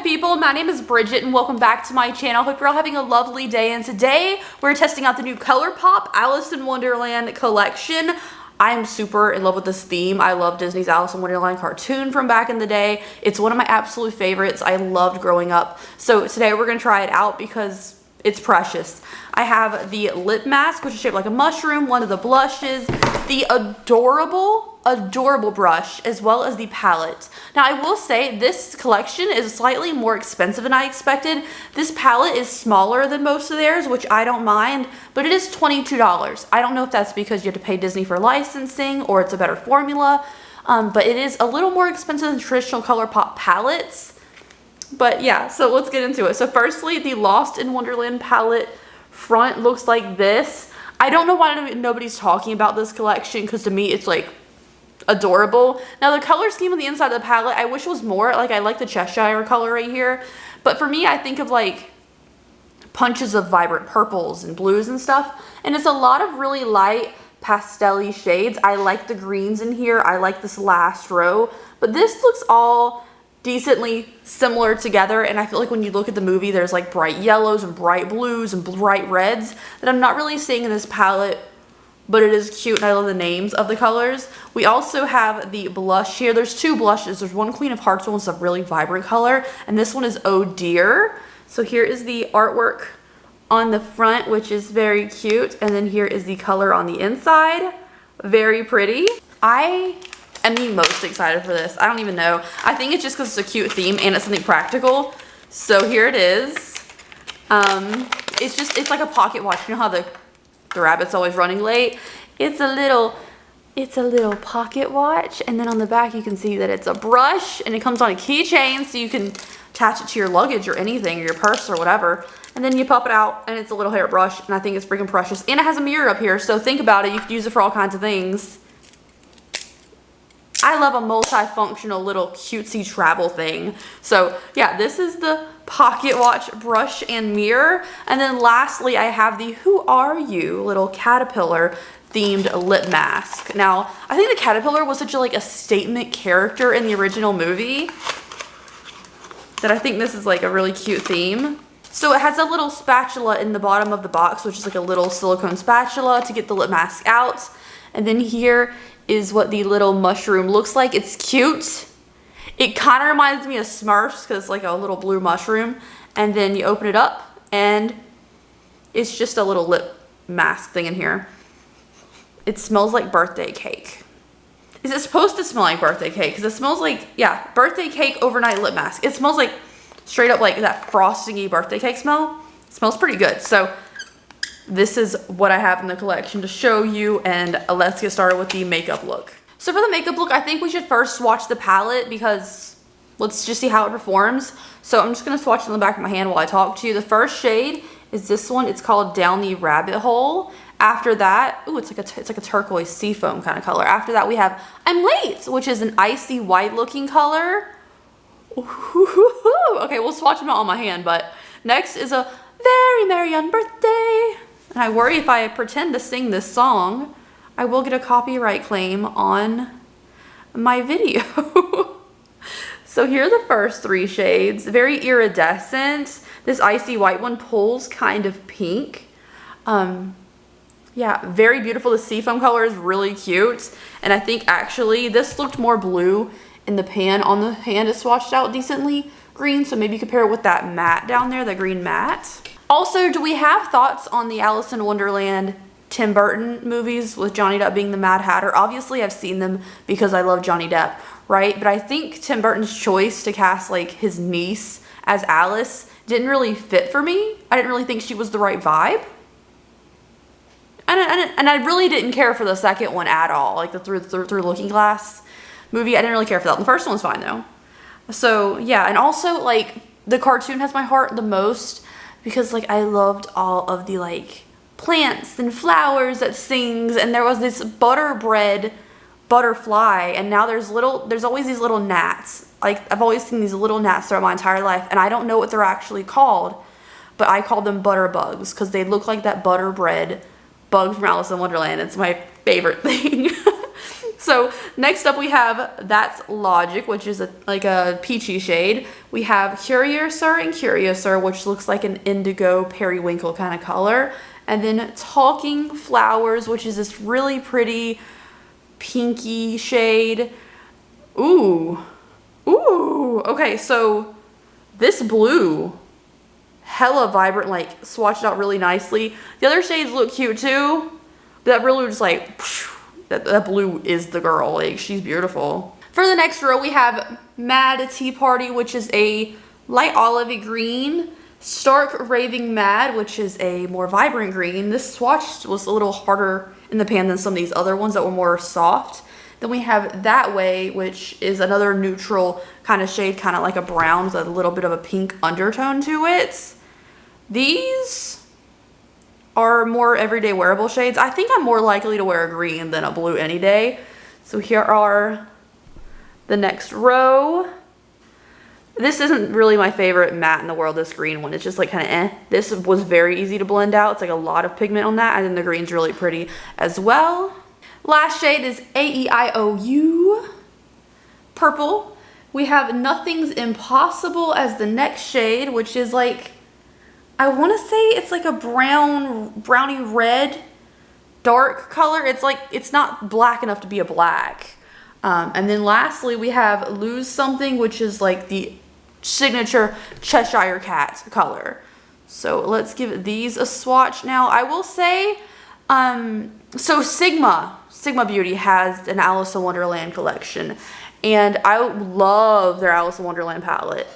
beautiful people, my name is Bridget and welcome back to my channel. Hope you're all having a lovely day, and today we're testing out the new Colourpop Alice in Wonderland collection. I am super in love with this theme. I love Disney's Alice in Wonderland cartoon from back in the day. It's one of my absolute favorites. I loved growing up. So today we're gonna try it out because it's precious. I have the lip mask, which is shaped like a mushroom, one of the blushes, the adorable brush, as well as the palette. Now I will say this collection is slightly more expensive than I expected. This palette is smaller than most of theirs, which I don't mind, but it is $22. I don't know if that's because you have to pay Disney for licensing or it's a better formula, but it is a little more expensive than traditional Colourpop palettes. But yeah, so let's get into it. So firstly, the Lost in Wonderland palette front looks like this. I don't know why nobody's talking about this collection, because to me it's like adorable. Now the color scheme on the inside of the palette, I wish was more. Like, I like the Cheshire color right here, but for me I think of like punches of vibrant purples and blues and stuff, and it's a lot of really light pastel-y shades. I like the greens in here. I like this last row, but this looks all decently similar together, and I feel like when you look at the movie there's like bright yellows and bright blues and bright reds that I'm not really seeing in this palette, but it is cute and I love the names of the colors. We also have the blush here. There's two blushes. There's one Queen of Hearts one, it's a really vibrant color, and this one is Oh Dear. So here is the artwork on the front, which is very cute, and then here is the color on the inside. Very pretty. I am the most excited for this. I don't even know. I think it's just because it's a cute theme and it's something practical. So here it is. It's like a pocket watch. You know how the rabbit's always running late? It's a little pocket watch, and then on the back you can see that it's a brush, and it comes on a keychain so you can attach it to your luggage or anything, or your purse or whatever, and then you pop it out and it's a little hairbrush, and I think it's freaking precious. And it has a mirror up here, so think about it, you could use it for all kinds of things. I love a multifunctional little cutesy travel thing. So yeah, this is the pocket watch, brush, and mirror. And then lastly, I have the Who Are You little caterpillar themed lip mask. Now, I think the caterpillar was such a statement character in the original movie that I think this is like a really cute theme. So it has a little spatula in the bottom of the box, which is like a little silicone spatula to get the lip mask out. And then here is what the little mushroom looks like. It's cute. It kind of reminds me of Smurfs because it's like a little blue mushroom. And then you open it up and it's just a little lip mask thing in here. It smells like birthday cake. Is it supposed to smell like birthday cake? Because it smells like, yeah, birthday cake overnight lip mask. It smells like straight up like that frosting-y birthday cake smell. It smells pretty good. So this is what I have in the collection to show you, and let's get started with the makeup look. So for the makeup look, I think we should first swatch the palette because let's just see how it performs. So I'm just going to swatch it on the back of my hand while I talk to you. The first shade is this one. It's called Down the Rabbit Hole. After that, ooh, it's like a turquoise seafoam kind of color. After that, we have I'm Late, which is an icy white looking color. Ooh, okay, we'll swatch them out on my hand, but next is a Very Merry on Birthday. And I worry if I pretend to sing this song, I will get a copyright claim on my video. So here are the first three shades. Very iridescent. This icy white one pulls kind of pink. Yeah, very beautiful. The seafoam color is really cute. And I think actually this looked more blue in the pan. On the hand it swatched out decently green. So maybe compare it with that matte down there, the green matte. Also, do we have thoughts on the Alice in Wonderland Tim Burton movies with Johnny Depp being the Mad Hatter? Obviously, I've seen them because I love Johnny Depp, right? But I think Tim Burton's choice to cast like his niece as Alice didn't really fit for me. I didn't really think she was the right vibe. And I really didn't care for the second one at all, like the Through Looking Glass movie. I didn't really care for that. The first one was fine though. So yeah, and also like the cartoon has my heart the most, because like I loved all of the like plants and flowers that sings, and there was this butterbread butterfly, and now there's always these little gnats. Like I've always seen these little gnats throughout my entire life, and I don't know what they're actually called, but I call them butterbugs because they look like that butterbread bug from Alice in Wonderland. It's my favorite thing. So So next up we have That's Logic, which is like a peachy shade. We have Curiouser and Curiouser, which looks like an indigo periwinkle kind of color. And then Talking Flowers, which is this really pretty pinky shade. Ooh. Ooh. Okay, so this blue, hella vibrant, like swatched out really nicely. The other shades look cute too. But that blue just like... That blue is the girl, like she's beautiful. For the next row, we have Mad Tea Party, which is a light olivey green. Stark Raving Mad, which is a more vibrant green. This swatch was a little harder in the pan than some of these other ones that were more soft. Then we have That Way, which is another neutral kind of shade, kind of like a brown with a little bit of a pink undertone to it. These are more everyday wearable shades. I think I'm more likely to wear a green than a blue any day. So here are the next row. This isn't really my favorite matte in the world, this green one. It's just like kind of eh. This was very easy to blend out. It's like a lot of pigment on that. And then the green's really pretty as well. Last shade is AEIOU Purple. We have Nothing's Impossible as the next shade, which is like, I want to say it's like a browny red dark color. It's like, it's not black enough to be a black. And then lastly, we have Lose Something, which is like the signature Cheshire Cat color. So let's give these a swatch now. I will say, so Sigma Beauty has an Alice in Wonderland collection. And I love their Alice in Wonderland palette.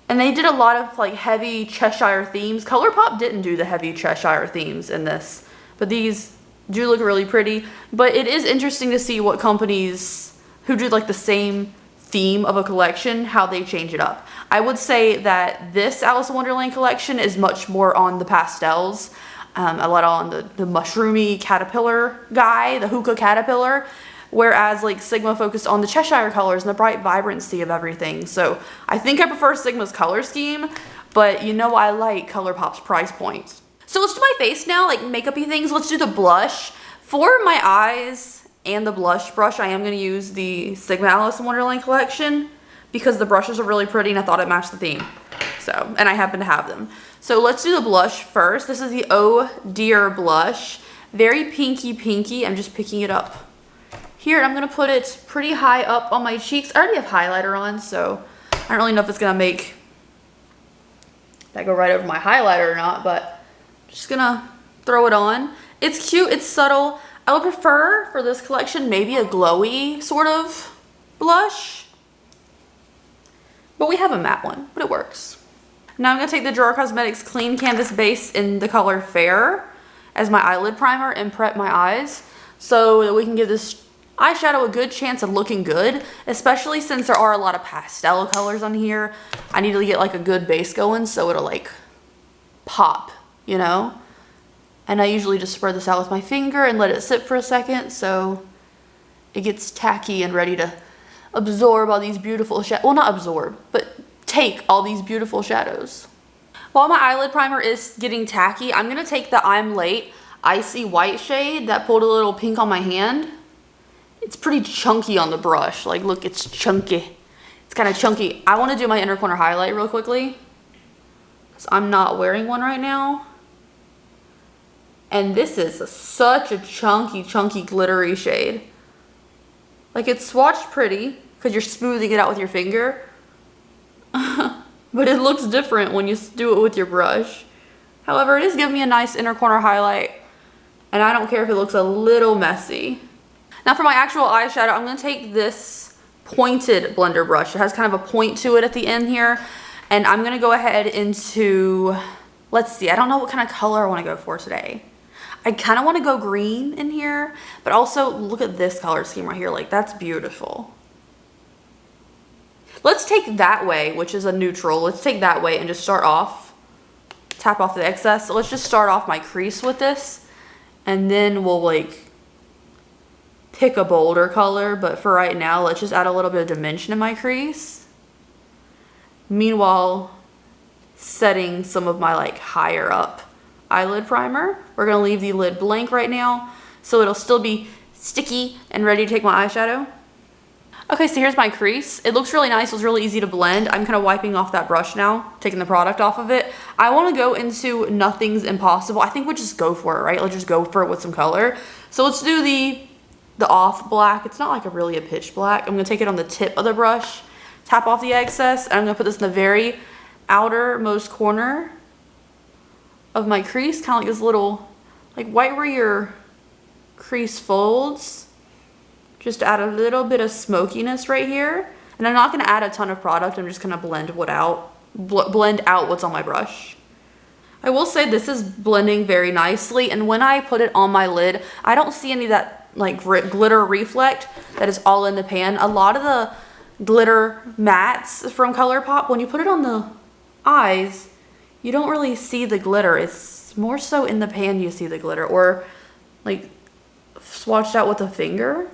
And they did a lot of like heavy Cheshire themes. Colourpop didn't do the heavy Cheshire themes in this, but these do look really pretty. But it is interesting to see what companies who do like the same theme of a collection, how they change it up. I would say that this Alice in Wonderland collection is much more on the pastels, a lot on the mushroomy caterpillar guy, the hookah caterpillar. Whereas like Sigma focused on the Cheshire colors and the bright vibrancy of everything. So I think I prefer Sigma's color scheme, but you know I like Colourpop's price point. So let's do my face now, like makeup-y things. Let's do the blush. For my eyes and the blush brush, I am going to use the Sigma Alice in Wonderland collection because the brushes are really pretty and I thought it matched the theme. So, and I happen to have them. So let's do the blush first. This is the Oh Dear blush. Very pinky. I'm just picking it up here, and I'm going to put it pretty high up on my cheeks. I already have highlighter on, so I don't really know if it's going to make that go right over my highlighter or not, but I'm just going to throw it on. It's cute. It's subtle. I would prefer for this collection maybe a glowy sort of blush, but we have a matte one, but it works. Now I'm going to take the Drawer Cosmetics Clean Canvas Base in the color Fair as my eyelid primer and prep my eyes so that we can give this eyeshadow a good chance of looking good, especially since there are a lot of pastel colors on here. I need to get like a good base going so it'll like pop, you know? And I usually just spread this out with my finger and let it sit for a second so it gets tacky and ready to absorb all these beautiful shadows. Well, not absorb, but take all these beautiful shadows. While my eyelid primer is getting tacky, I'm going to take the I'm Late Icy White shade that pulled a little pink on my hand. It's pretty chunky on the brush. Like, look, it's chunky. It's kind of chunky. I want to do my inner corner highlight real quickly because I'm not wearing one right now. And this is such a chunky, glittery shade. Like, it's swatched pretty because you're smoothing it out with your finger. But it looks different when you do it with your brush. However, it is giving me a nice inner corner highlight. And I don't care if it looks a little messy. Now for my actual eyeshadow, I'm going to take this pointed blender brush. It has kind of a point to it at the end here. And I'm going to go ahead into, let's see, I don't know what kind of color I want to go for today. I kind of want to go green in here, but also look at this color scheme right here. Like, that's beautiful. Let's take That Way, which is a neutral. Let's take That Way and just start off, tap off the excess. So let's just start off my crease with this, and then we'll like pick a bolder color, but for right now, let's just add a little bit of dimension in my crease. Meanwhile, setting some of my like higher up eyelid primer. We're gonna leave the lid blank right now, so it'll still be sticky and ready to take my eyeshadow. Okay, so here's my crease. It looks really nice. It was really easy to blend. I'm kind of wiping off that brush now, taking the product off of it. I want to go into Nothing's Impossible. I think we'll just go for it, right? Let's just go for it with some color. So let's do the off black. It's not like really a pitch black. I'm going to take it on the tip of the brush, tap off the excess, and I'm going to put this in the very outermost corner of my crease, kind of like this little, like right where your crease folds. Just add a little bit of smokiness right here. And I'm not going to add a ton of product. I'm just going to blend out what's on my brush. I will say this is blending very nicely. And when I put it on my lid, I don't see any of that like glitter reflect that is all in the pan. A lot of the glitter mattes from Colourpop, when you put it on the eyes, you don't really see the glitter. It's more so in the pan you see the glitter, or like swatched out with a finger.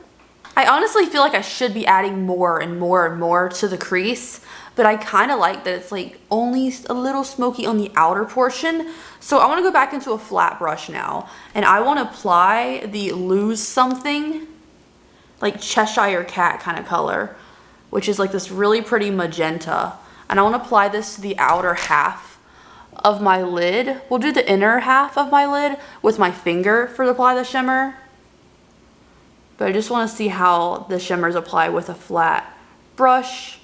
I honestly feel like I should be adding more and more and more to the crease, but I kind of like that it's like only a little smoky on the outer portion. So I want to go back into a flat brush now, and I want to apply the Lose Something, like Cheshire Cat kind of color, which is like this really pretty magenta. And I want to apply this to the outer half of my lid. We'll do the inner half of my lid with my finger for apply the shimmer. But I just want to see how the shimmers apply with a flat brush.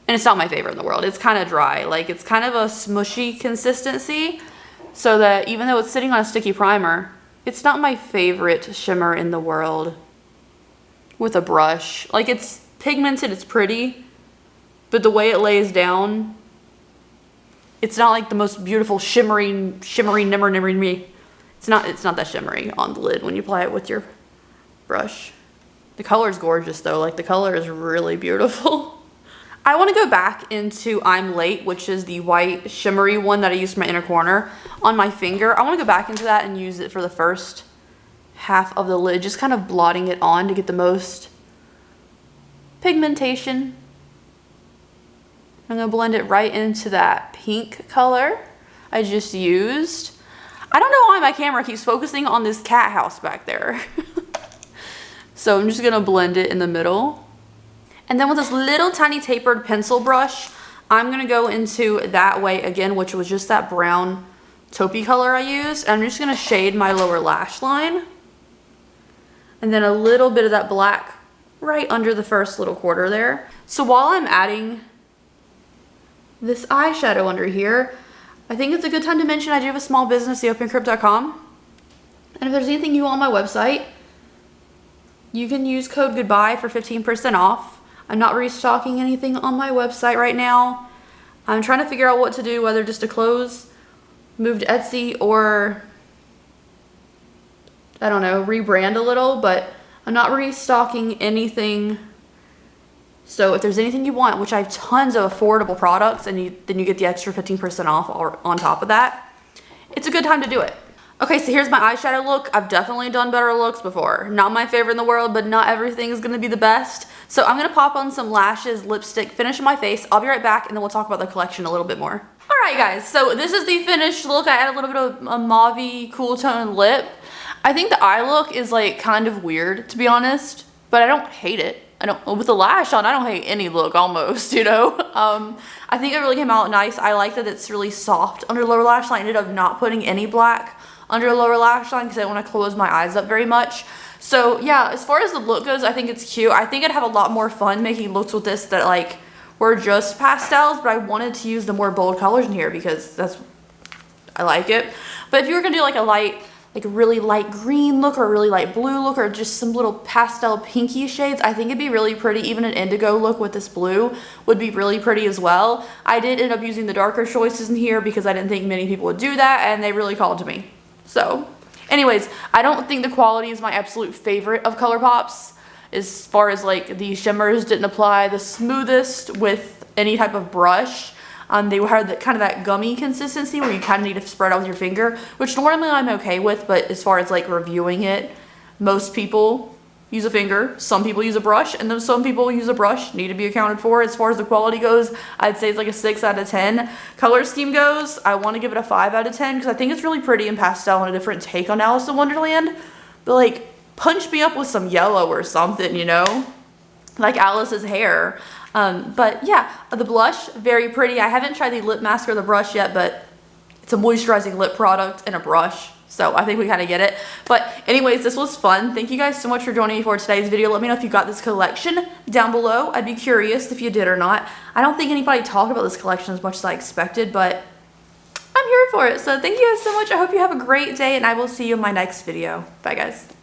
And it's not my favorite in the world. It's kind of dry. Like, it's kind of a smushy consistency. So that even though it's sitting on a sticky primer, it's not my favorite shimmer in the world with a brush. Like, it's pigmented, it's pretty. But the way it lays down, it's not like the most beautiful shimmery, nimmer me. It's not that shimmery on the lid when you apply it with your brush. The color is gorgeous though. Like, the color is really beautiful. I want to go back into I'm Late, which is the white shimmery one that I used for my inner corner on my finger. I want to go back into that and use it for the first half of the lid, just kind of blotting it on to get the most pigmentation. I'm going to blend it right into that pink color I just used. I don't know why my camera keeps focusing on this cat house back there. So I'm just going to blend it in the middle. And then with this little tiny tapered pencil brush, I'm going to go into That Way again, which was just that brown taupey color I used. And I'm just going to shade my lower lash line. And then a little bit of that black right under the first little quarter there. So while I'm adding this eyeshadow under here, I think it's a good time to mention I do have a small business, theopencrypt.com. And if there's anything you want on my website, you can use code GOODBYE for 15% off. I'm not restocking anything on my website right now. I'm trying to figure out what to do, whether just to close, move to Etsy, or I don't know, rebrand a little, but I'm not restocking anything. So if there's anything you want, which I have tons of affordable products, and then you get the extra 15% off on top of that, it's a good time to do it. Okay, so here's my eyeshadow look. I've definitely done better looks before. Not my favorite in the world, but not everything is going to be the best. So I'm going to pop on some lashes, lipstick, finish my face. I'll be right back, and then we'll talk about the collection a little bit more. Alright guys, so this is the finished look. I added a little bit of a mauve-y, cool tone lip. I think the eye look is like kind of weird, to be honest, but I don't hate it. With the lash on, I don't hate any look almost, you know? I think it really came out nice. I like that it's really soft under the lower lash line. I ended up not putting any black under the lower lash line because I don't want to close my eyes up very much. So yeah, as far as the look goes, I think it's cute. I think I'd have a lot more fun making looks with this that like were just pastels, but I wanted to use the more bold colors in here because I like it. But if you were gonna do like a really light green look or a really light blue look or just some little pastel pinky shades, I think it'd be really pretty. Even an indigo look with this blue would be really pretty as well. I did end up using the darker choices in here because I didn't think many people would do that, and they really called to me. So anyways, I don't think the quality is my absolute favorite of Colourpop's. As far as like the shimmers didn't apply the smoothest with any type of brush. They had kind of that gummy consistency where you kind of need to spread out with your finger, which normally I'm okay with, but as far as like reviewing it, most people use a finger, some people use a brush, and then some people use a brush, need to be accounted for. As far as the quality goes, I'd say it's like a 6 out of 10. Color scheme goes, I want to give it a 5 out of 10 because I think it's really pretty and pastel and a different take on Alice in Wonderland. But like punch me up with some yellow or something, you know, like Alice's hair. But yeah, the blush, very pretty. I haven't tried the lip mask or the brush yet, but it's a moisturizing lip product and a brush, so I think we kind of get it. But anyways, this was fun. Thank you guys so much for joining me for today's video. Let me know if you got this collection down below. I'd be curious if you did or not. I don't think anybody talked about this collection as much as I expected, but I'm here for it. So thank you guys so much. I hope you have a great day, and I will see you in my next video. Bye, guys.